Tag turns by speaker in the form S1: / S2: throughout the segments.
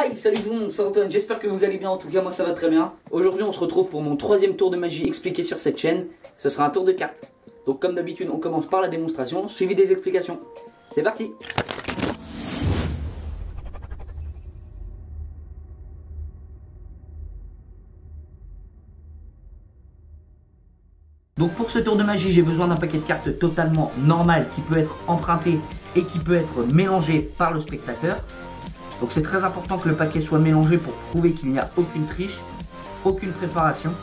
S1: Hi, salut tout le monde, c'est Antoine, j'espère que vous allez bien, en tout cas moi ça va très bien. Aujourd'hui on se retrouve pour mon troisième tour de magie expliqué sur cette chaîne. Ce sera un tour de cartes. Donc comme d'habitude on commence par la démonstration, suivi des explications. C'est parti. Donc pour ce tour de magie j'ai besoin d'un paquet de cartes totalement normal qui peut être emprunté et qui peut être mélangé par le spectateur. Donc c'est très important que le paquet soit mélangé pour prouver qu'il n'y a aucune triche, aucune préparation.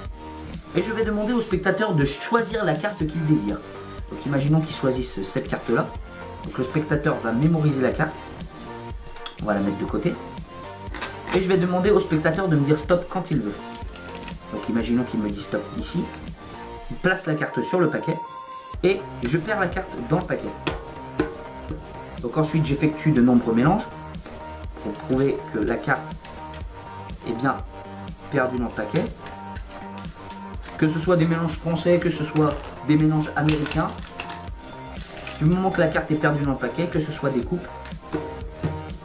S1: Et je vais demander au spectateur de choisir la carte qu'il désire. Donc imaginons qu'il choisisse cette carte là. Donc le spectateur va mémoriser la carte. On va la mettre de côté. Et je vais demander au spectateur de me dire stop quand il veut. Donc imaginons qu'il me dit stop ici. Il place la carte sur le paquet. Et je perds la carte dans le paquet. Donc ensuite j'effectue de nombreux mélanges pour prouver que la carte est bien perdue dans le paquet. Que ce soit des mélanges français, que ce soit des mélanges américains. Du moment que la carte est perdue dans le paquet, que ce soit des coupes.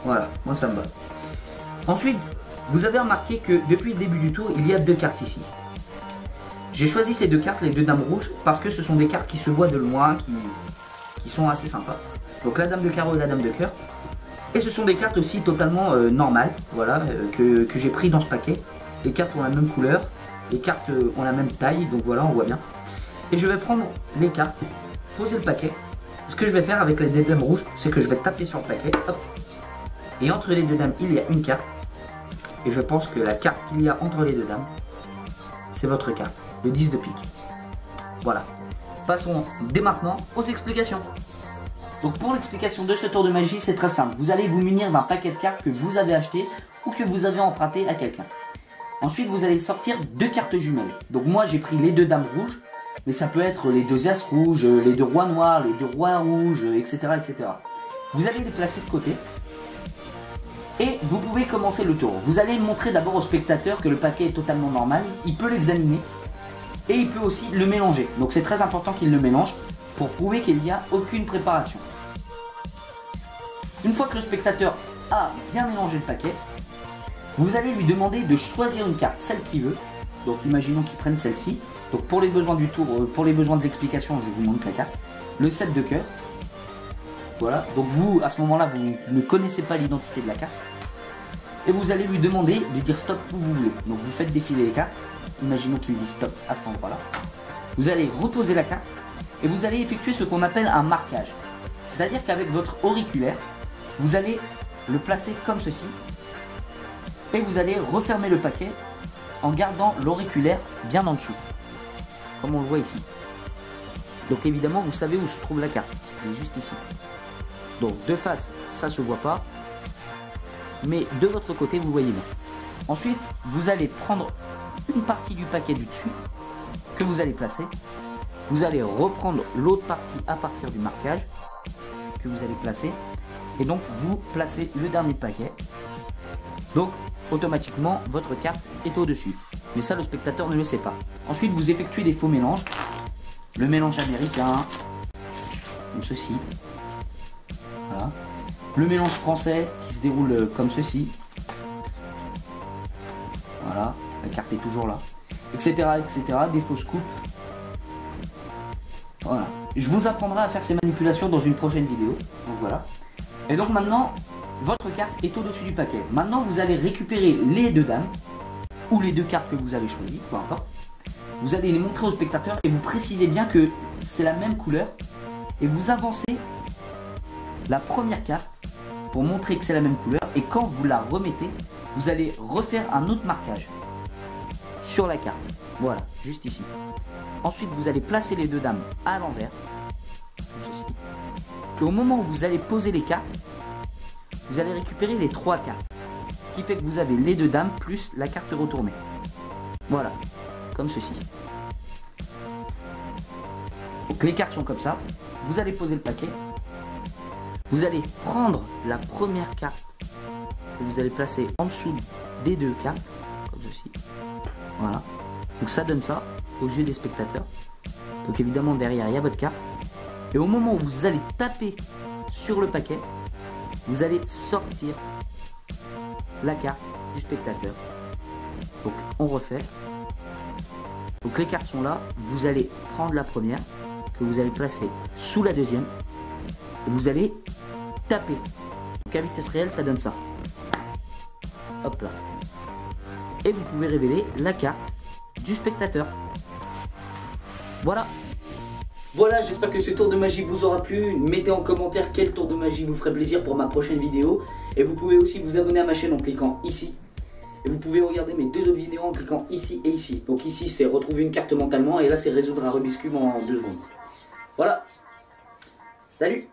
S1: Voilà, moi ça me va. Ensuite, vous avez remarqué que depuis le début du tour, il y a deux cartes ici. J'ai choisi ces deux cartes, les deux dames rouges, parce que ce sont des cartes qui se voient de loin, qui sont assez sympas. Donc la dame de carreau et la dame de cœur. Et ce sont des cartes aussi totalement normales, voilà, que j'ai pris dans ce paquet. Les cartes ont la même couleur, les cartes ont la même taille, donc voilà, on voit bien. Et je vais prendre les cartes, poser le paquet. Ce que je vais faire avec les deux dames rouges, c'est que je vais taper sur le paquet, hop. Et entre les deux dames, il y a une carte. Et je pense que la carte qu'il y a entre les deux dames, c'est votre carte, le 10 de pique. Voilà. Passons dès maintenant aux explications. Donc pour l'explication de ce tour de magie, c'est très simple. Vous allez vous munir d'un paquet de cartes que vous avez acheté ou que vous avez emprunté à quelqu'un. Ensuite, vous allez sortir deux cartes jumelles. Donc moi, j'ai pris les deux dames rouges, mais ça peut être les deux as rouges, les deux rois noirs, les deux rois rouges, etc., etc. Vous allez les placer de côté et vous pouvez commencer le tour. Vous allez montrer d'abord au spectateur que le paquet est totalement normal. Il peut l'examiner et il peut aussi le mélanger. Donc c'est très important qu'il le mélange pour prouver qu'il n'y a aucune préparation. Une fois que le spectateur a bien mélangé le paquet, vous allez lui demander de choisir une carte, celle qu'il veut. Donc imaginons qu'il prenne celle-ci. Donc pour les besoins du tour, pour les besoins de l'explication, je vous montre la carte. Le 7 de cœur. Voilà, donc vous, à ce moment-là, vous ne connaissez pas l'identité de la carte. Et vous allez lui demander de dire stop où vous voulez. Donc vous faites défiler les cartes. Imaginons qu'il dit stop à cet endroit-là. Vous allez reposer la carte et vous allez effectuer ce qu'on appelle un marquage. C'est-à-dire qu'avec votre auriculaire, vous allez le placer comme ceci. Et vous allez refermer le paquet en gardant l'auriculaire bien en dessous. Comme on le voit ici. Donc évidemment, vous savez où se trouve la carte. Elle est juste ici. Donc de face, ça ne se voit pas. Mais de votre côté, vous voyez bien. Ensuite, vous allez prendre une partie du paquet du dessus que vous allez placer. Vous allez reprendre l'autre partie à partir du marquage que vous allez placer. Et donc, vous placez le dernier paquet. Donc, automatiquement, votre carte est au-dessus. Mais ça, le spectateur ne le sait pas. Ensuite, vous effectuez des faux mélanges. Le mélange américain, comme ceci. Voilà. Le mélange français qui se déroule comme ceci. Voilà, la carte est toujours là. Etc. etc. Des fausses coupes. Voilà. Je vous apprendrai à faire ces manipulations dans une prochaine vidéo. Donc voilà. Et donc maintenant, votre carte est au-dessus du paquet. Maintenant, vous allez récupérer les deux dames, ou les deux cartes que vous avez choisies, peu importe. Vous allez les montrer au spectateur et vous précisez bien que c'est la même couleur. Et vous avancez la première carte pour montrer que c'est la même couleur. Et quand vous la remettez, vous allez refaire un autre marquage sur la carte. Voilà, juste ici. Ensuite, vous allez placer les deux dames à l'envers, comme ceci. Et au moment où vous allez poser les cartes, vous allez récupérer les trois cartes. Ce qui fait que vous avez les deux dames plus la carte retournée. Voilà, comme ceci. Donc les cartes sont comme ça. Vous allez poser le paquet. Vous allez prendre la première carte que vous allez placer en dessous des deux cartes, comme ceci. Voilà. Donc ça donne ça aux yeux des spectateurs. Donc évidemment derrière il y a votre carte. Et au moment où vous allez taper sur le paquet, vous allez sortir la carte du spectateur. Donc on refait. Donc les cartes sont là, vous allez prendre la première, que vous allez placer sous la deuxième, et vous allez taper. Donc à vitesse réelle, ça donne ça. Hop là. Et vous pouvez révéler la carte du spectateur. Voilà. Voilà, j'espère que ce tour de magie vous aura plu. Mettez en commentaire quel tour de magie vous ferait plaisir pour ma prochaine vidéo. Et vous pouvez aussi vous abonner à ma chaîne en cliquant ici. Et vous pouvez regarder mes deux autres vidéos en cliquant ici et ici. Donc ici c'est retrouver une carte mentalement et là c'est résoudre un Rubik's Cube en 2 secondes. Voilà. Salut.